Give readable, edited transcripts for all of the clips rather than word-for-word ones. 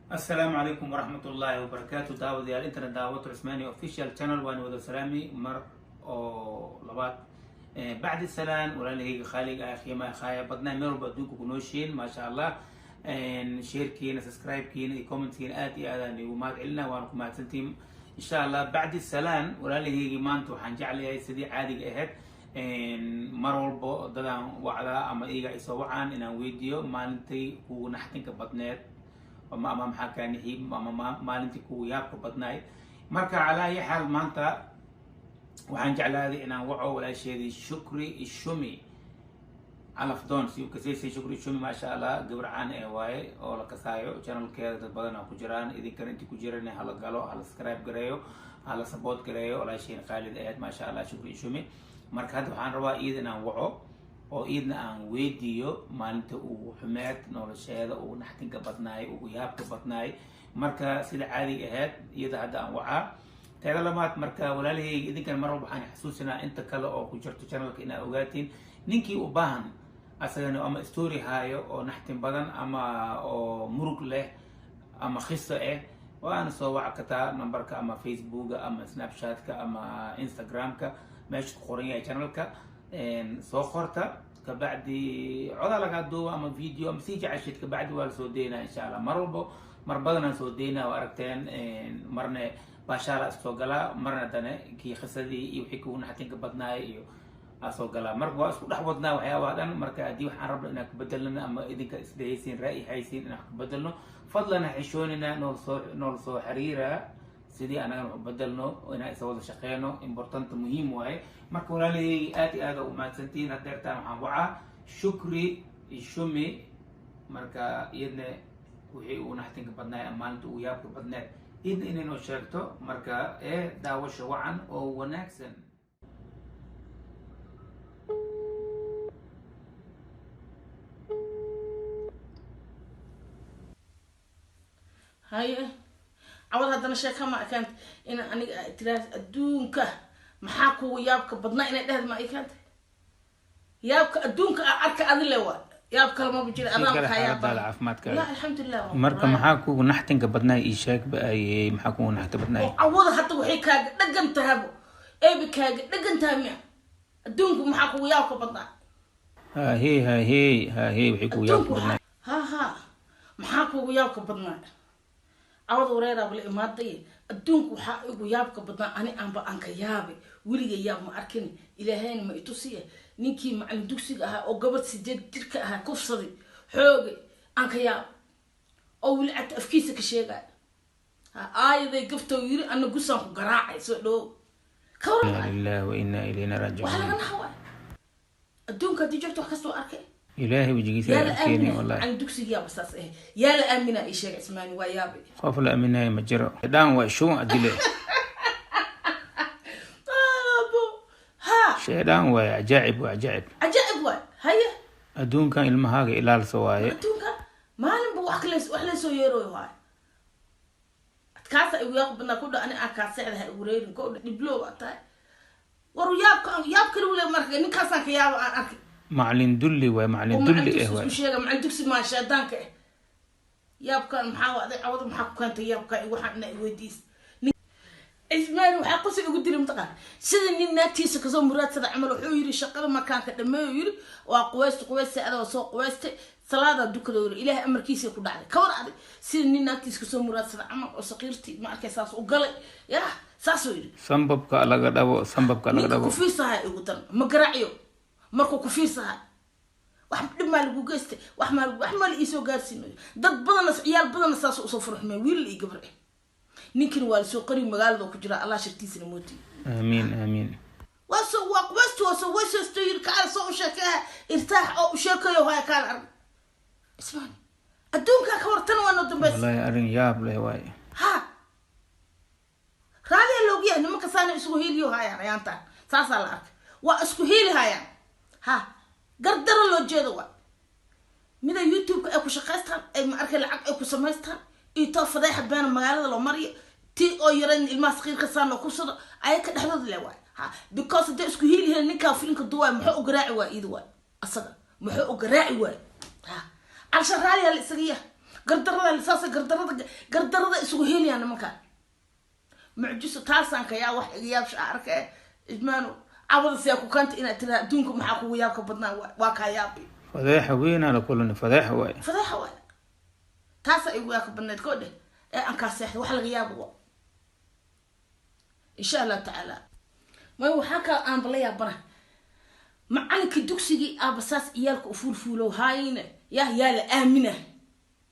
السلام عليكم ورحمة الله وبركاته. داود يا الانترنت داود عثماني اوفيشال channel وانا وذو سلامي مر او لبات بعد السلام ولا لي خالق اخي ما خايا بدنا مر بدونكم كنوشين ما شاء الله شير كينا سبسكرايب كينا كومنت كينا اتي هذا وما علنا وانكم ما تنتم ان شاء الله بعد السلام ولا لي مانتو حنجعل هي سيدي عادي اهد مر والبو ددان وعلا اما ايغا اسو وعان ان فيديو مالنتي ونحتنك بدنات وما أمام حكاني هي ما لنتكو يابكو بدناي مركا على أي حال مانتا وعن جعل هذه أنا وعو ولا شيء شكري الشمي على فدون سيو كسيسي شكري الشمي ما شاء الله قبر عن ايواي او لكسايو channel كيدا بدنا كجران إذا كنتي كجراني هلا قالو هلا سكرايب قريو هلا سبوت قريو ولا شيء خالد ايات ما شاء الله شكري الشمي مركا هذا وحان روا إذا أنا وعو oo iidna aan weydiiyo maalinta uu xumeed nolosheeda uu naxtinka badnaay uu yaabka badnaay marka sida caadiga ahayd iyada hadda aan wacaa teeda lamaad marka walaalahayga idinkan mar walba waxaan xasuusinaa inta kale oo ku jirto channelka inaad ogaatiin ninkii u baahan asagana ama story haayo oo naxtin badan ama oo murug leh ama khiso waana soo wac kartaa numberka ama facebooka ama snapchatka ama instagramka meesha ku qoran yahay channelka soo qorta kabacdi coda laga duuba ama video ama sii jeceshid kabacdi waa la soo deynaa insha Allah mar walba mar badan aan soo deynaa oo aragteen marna baashaara soo galaa marna dana kii khisadii iyo wixii ku naxtinka badnaay iyo soo galaa marka waa isku dhex wadnaa waxyaabaha dhan marka haddii waxaan rabnaa inaan ku bedelno ama idinka isdhehaysiin ra'yi haysiin inaan ku bedelno fadlan xishoonina nool soo xiriira sidii anagana u bedelno inaan isa wada shaqeyno important muhiim waaye marka walaalahayga aad iyo aad u mahadsantiin hadeertaan waxaan wacaa shukri ishumi marka iyadna wixii uu naxtinka badnaay maalinta uu yaabka badneed iyadna inay noo sheegto marka daawasho wacan oo wanaagsan. هاي عوض هذا الشيء كما كانت إن أنا تراث الدونك محاكو يابك بدنا إن ده ما كانت يابك الدونك أرك أذلوا يابك لما بيجي أمام خياب لا الحمد لله مركا محاكو نحتنك بدنا إيشاك بأي محاكو نحت بدنا عوض حتى وحيك دقن تهبو أي بكاج دقن تهمية الدونك محاكو يابك بدنا هي وحيكو يابك بدنا ها محاكو يابك بدنا عوض وريرا بالإمادية الدونك وحا إيقو يابك بدنا أني أنبا أنك يابي وليغا ياب ما أركني إلهين ما إتوسيه نينكي معلم دوكسيغا ها أو قبط سيديد تلك ها كفصدي حوغي أنك ياب أو ولعت أفكيسك الشيغا ها ذي قفتو يري أنا قصان خو قراعي سؤلو إنا لله وإنا إلينا راجعون وحالا غنحوا الدونك دي جبتو حكستو أركي إلهي وجيسي أركيني والله عن دوكسيغ ياب أساس يا لأمنا إيشيغ اسماني ويابي خوف لأمنا مجرى دان وشو أدلي شيطان وعجائب عجائب واي هيا أدون كان المهاجة إلى السواي أدون كان ما نبغى وحلا سو يروي هاي أتكاسا يقبلنا كده أنا أكاسا هذا وريرن كده نبلو أتاي ورو ياب كل ولا مرة نكاسا كياب أرك معلن دلي ومعلن دلي هو مش هيك معلن دكسي ما شادان كه ياب كان محاول عوض محاول كانت ياب كان وحنا يوديس إسماعيل وحقوسي يقول لي متقال سيدني ناتيس كذا مرات سد عملوا حيري شقل ما كان كدمه يري وقويست هذا وسوق قويست صلاة دكتور إله أمر كيس يكون عليه كور عليه سيدني ناتيس كذا مرات سد عمل وسقيرتي ما كيساس وقال يا ساسو يري سبب كلا قدابو سبب كلا قدابو كفير صحيح يقولن مقرعيو مركو كفير صحيح وحمد ما لقوا قست وحمل إيسو قارسينو ضد بدنا عيال بدنا ساس وصفر حمي ويل يقبره نيكن والسوقري مقالة وكجرا الله شرتيس نموتي آمين وسوق وسو استوير كار سو شكا ارتاح او شكا يو هاي كان عرب اسمعني الدونك كورتن وانا دبس والله أرين ياب له واي ها رالي اللوجيا نما كسان اسكو هيليو هاي ريانتا ساسا لاك واسكو هيلي هاي ها قدر لو جيدو من يوتيوب اكو شقاستان اي ما اركي لعق اكو سمايستان إيتو فضيحة بين المقالة لو مري تي أو يرن الماسخير خسان لو كسر أيك دحضر لواي ها because ده اسكو هيلي هنا نكا فيلم كدواي محو قراعي واي إيد واي أصلا محو قراعي واي ها عشان رالي هالإسرية gardarada lisaasa gardarada isugu heliyaan nimankaan معجزة تاسان كيا واحد ياب شعرك إجمانو عوض سياكو كانت إن ترى دونكم محاكو وياك بدنا واكايابي فضيحة وين على كلنا فضيحة وين تاسا يقولك بدنا تقول أنك سيح وحل غياب هو إن شاء الله تعالى ما هو حكى أنا بليا بنا معنك دوكسي أبساس إيالك وفولو هاين يا الآمنة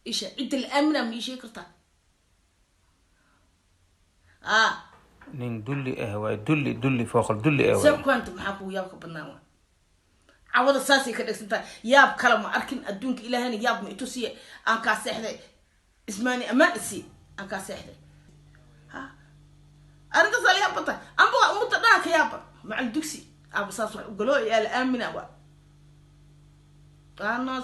إيش عد الآمنة ميشي كرتا نين دولي واي دولي فوق الدولي واي سب كنت محاكو يابك بناوا عوض اساسي كدك سنتا ياب كلام اركن ادونك الى هنا ياب ما توسي ان كا سخده اسماني اما اسي ان كا سخده ها ارنت صالح بطا ام بو متداك ياب مع الدكسي ابو اساس قالوا يا الامنه وا انا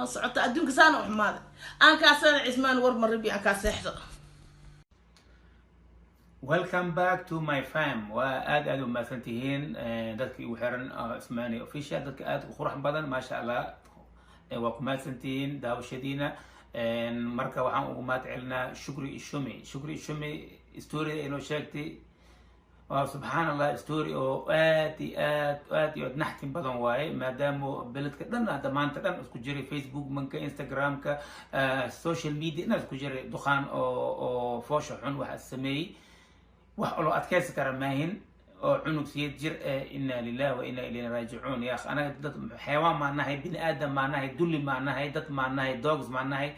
صعطه ادونك سانو حماده ان كا سن عثمان ور مربي ان كا سخده Welcome back to my fam وآد ما سنتين dadkii ugu xiran Ismaani official dadka aad u qurux badan ma sha Allah waa ku maasantiin daawashadiina marka waxaan ugu mahadcelinaa Shukri Ishumi story inoo sheegtay waa subhanallah story oo aad iyo naxtin badan waaye maadaama beledka dhan hadda maanta dhan isku jiray Facebook manka Instagram ka social media dhan isku jiray duqaan oo foosha xun waxa sameeyay wax loo adkaysi kara maahin oo cunug siyad jir inna lillahi wa inna ilayhi raaji'uun ya akh ana dad xayawaan ma nahay bini aadam ma nahay dulli ma nahay dad ma nahay dogs ma nahay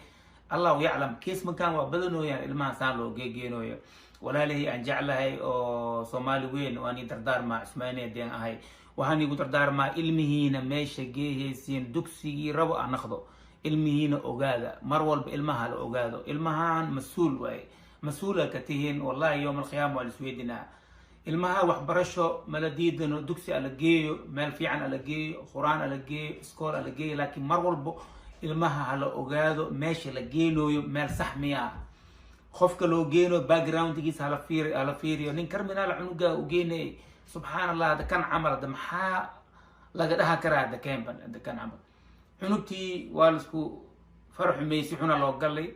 Allah ya'lam kiis makan waa badanooyaan ilmaha saan loo geegeenoyo walaalihi aan jeclahay oo Soomaali weyn oo ani dardaar ma Ismaaniyadeen ahay waxaan igu dardaar ma ilmihiina meesha geeyaysiin dugsigii rabo aan naqdo ilmihiina ogaada mar walba ilmaha la ogaado ilmahan mas'uul way مسؤولة كتيهن والله يوم القيامة والسويدنا المها وحبرشو ملديد إنه دكسي على جيو مال في عن على جيو قرآن على جيو سكول على جيو لكن مرة المها على أوجادو ماشي على جيلو مال سحمية خوفك لو جينو باك جراوند تجيس على فيري ونكرمنا على عنقة وجيني سبحان الله هذا كان عمل هذا محا لقدها كرا هذا كان عمل عنقتي والسكو فرح ميسيحنا لو قال لي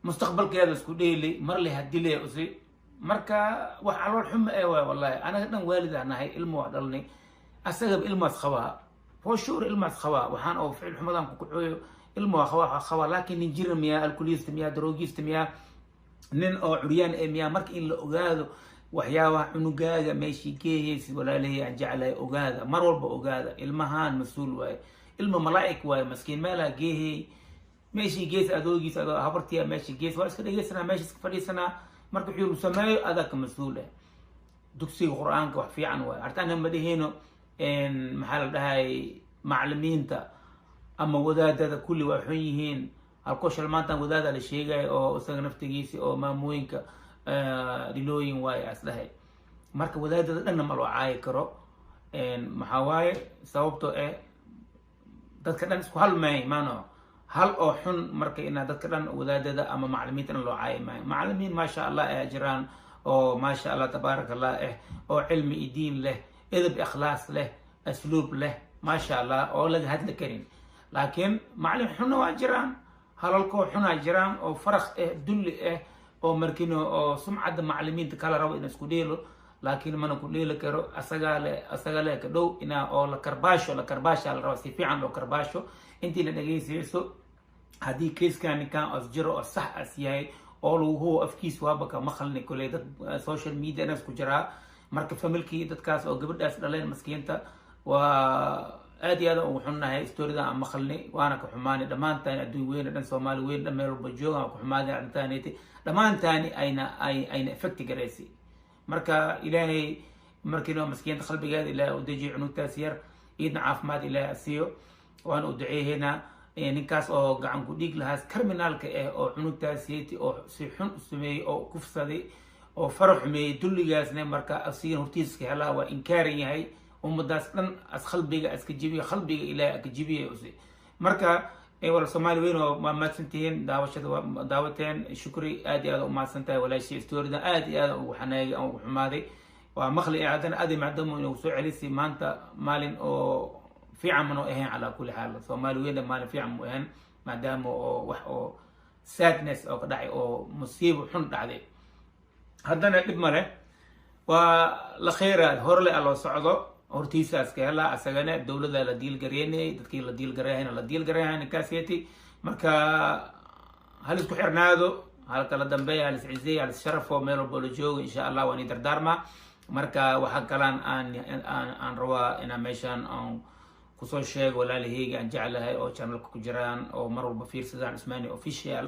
مستقبل كذا اسكو ديلي مر لي هدي لي اسي marka wax alool xum wallahi anaga dhan waalid anahay ilmo wax dhalnay asagab ilmaas qaba foo shuur ilmaas qaba waxaan oo ficil xumadan ku kuxooyo ilmo qaba laakiin nin jiran miya alkoolist miya droogist miya nin oo curiyaan miya marka in la ogaado waxyaabaha cunugaaga meeshii geeyay walaalahay aan jeclay ogaada mar walba ogaada ilmahan mas'uul waay ilmo malaa'ik waay maskiin meela geeyay ماشي جيس أدوجيس أدو هبرتيا ماشي جيس واسك دقيسنا ماشي سكفريسنا مركب حيو سماي أذاك مسؤولة دكسي القرآن كوح في عنوان عرتان هم بديهينو إن محل هاي معلمين تا أما وداد هذا كل وحيهين القوش المانتا وداد على الشيء جاي أو سجنفت جيسي أو ماموينك دلوين واي أصلها مركب وداد هذا أنا ملو عاي كرو إن محاواي سببته تذكرنا نسكو هل ما نو هل أو حن مركي إن ذكرنا ودادة أما معلمين لو عاي معلمين ما شاء الله أجران أو ما شاء الله تبارك الله أو علم دين له إذا بإخلاص له أسلوب له ما شاء الله أو لك هاد الكريم لكن معلم حنا وأجران هل الكو حنا أجران أو فرق دل أو مركينو أو سمعة معلمين تكالا رو إن سكوديلو لكن ما نقول لك أسجال كدو إن أو لكرباشو على رأسي في عنده كرباشو انتي لنجيسيسو هذه كيس كان أسجره الصح أسياي أولو هو أفكيس وابك مخلني كل ده سوشيال ميديا ناس كجرا مركب فملكي تتكاس أو قبل داس دلين مسكينتا وآدي هذا وحنا هاي ستوري ده عم مخلني وأنا كحماني دمان تاني أدوي وين دن سومالي وين دن ميرو بجوع كحماني عن تاني دمان تاني أين إفكت جريسي مركا إلهي مركينو مسكين تخل بجاد إلى ودجي عنو تاسير إيدنا عافمات إلى أسيو وأنا أدعي هنا ninkaas oo gacan ku dhig lahaas criminalka oo cunugtaasiyay oo si xun u sameeyay oo kufsaday oo farax meey dulligaasna marka asiin hortiiska helaa waa inkaaran yahay ummadaas dhan as qalbiga iska jibiyo qalbiga ilaahay ka jibiyo marka wala Soomaali weyn oo ma maasantiin daawateen shukri aad iyo aad u maasantahay walaashii storyda aad iyo aad u xanaagay oo xumaaday waa maqli aadana aad maadaama inuu soo celisay maanta maalin oo في عمنو إهين على كل حال Soomaali weyn maalin fiican mu ahan maadaama oo wax oo sadness oo ka dhacay oo musiibo xun dhacday haddana dhib male waa la khayraad horle a loo socdo hortiisa iska helaa asagana dowladda la diilgareynayay dadkii la diilgareyhayna la diilgareyhayna kaasiyati marka hal isku xirnaado halka la dambeeya hal iscizeey hal issharafo meel walbo la joogo insha allah waan i dardaarmaa marka waxaa kalaan aan rabaa inaan meeshaan aan kusoo sheego walaalahayga aan jeclahay oo channelka ku jiraan oo mar walba fiirsadaan Usmani official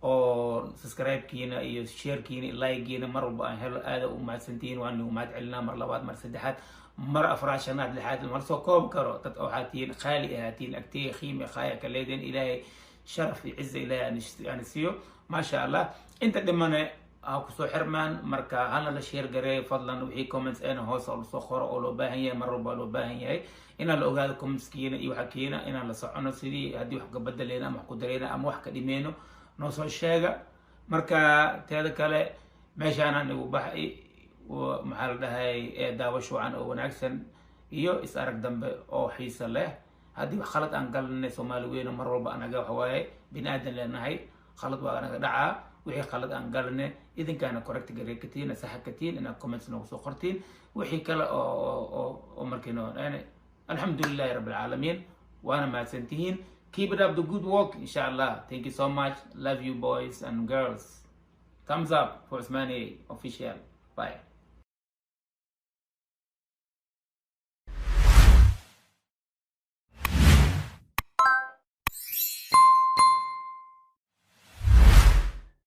oo subscribe-kiina iyo share-kiina like-kiina mar walba aan helo aada u mahadsantihiin waan ugu mahad celinaa mar labaad mar saddexaad mar afraad shanaad lixaad mar soo koob karo dad waxaa tihiin khaali ahaatiin agtiga qiimi khaaya ka leedeen ilaahay sharaf iyo cizo ilaahay aan siiyo maasha allah inta dhimane ha kusoo xirmaan marka hana la share gareeyo fadlan wixii comments eena hoos oo lasoo qoro oo loo baahan yahay mar walba loo baahan yahay inaan la ogaado commentskiina iyo waxa keena inaan la socono sidii haddii wax ka bedeleyna ama wax ku dareyna ama wax ka dhimeyno noo soo sheega marka teeda kale meeshaanaan igu baxay maxaa la dhahay daawasho wacan oo wanaagsan iyo is arag dambe oo xiisa leh haddii wax khalad aan galanay soomaali weyno mar walba anaga waxa waaye bini aadan leenahay khalad waa anaga dhacaa wixii khalad aan galanay idinkaana correct garey katiin saxa katiin inaad comments noogu soo qortiin wixii kale oo markiino alxamdulillahi rabbil caalamiin waana mahadsantihiin keep it up the good work inshallah thank you so much love you boys and girls thumbs up for Usmani official bye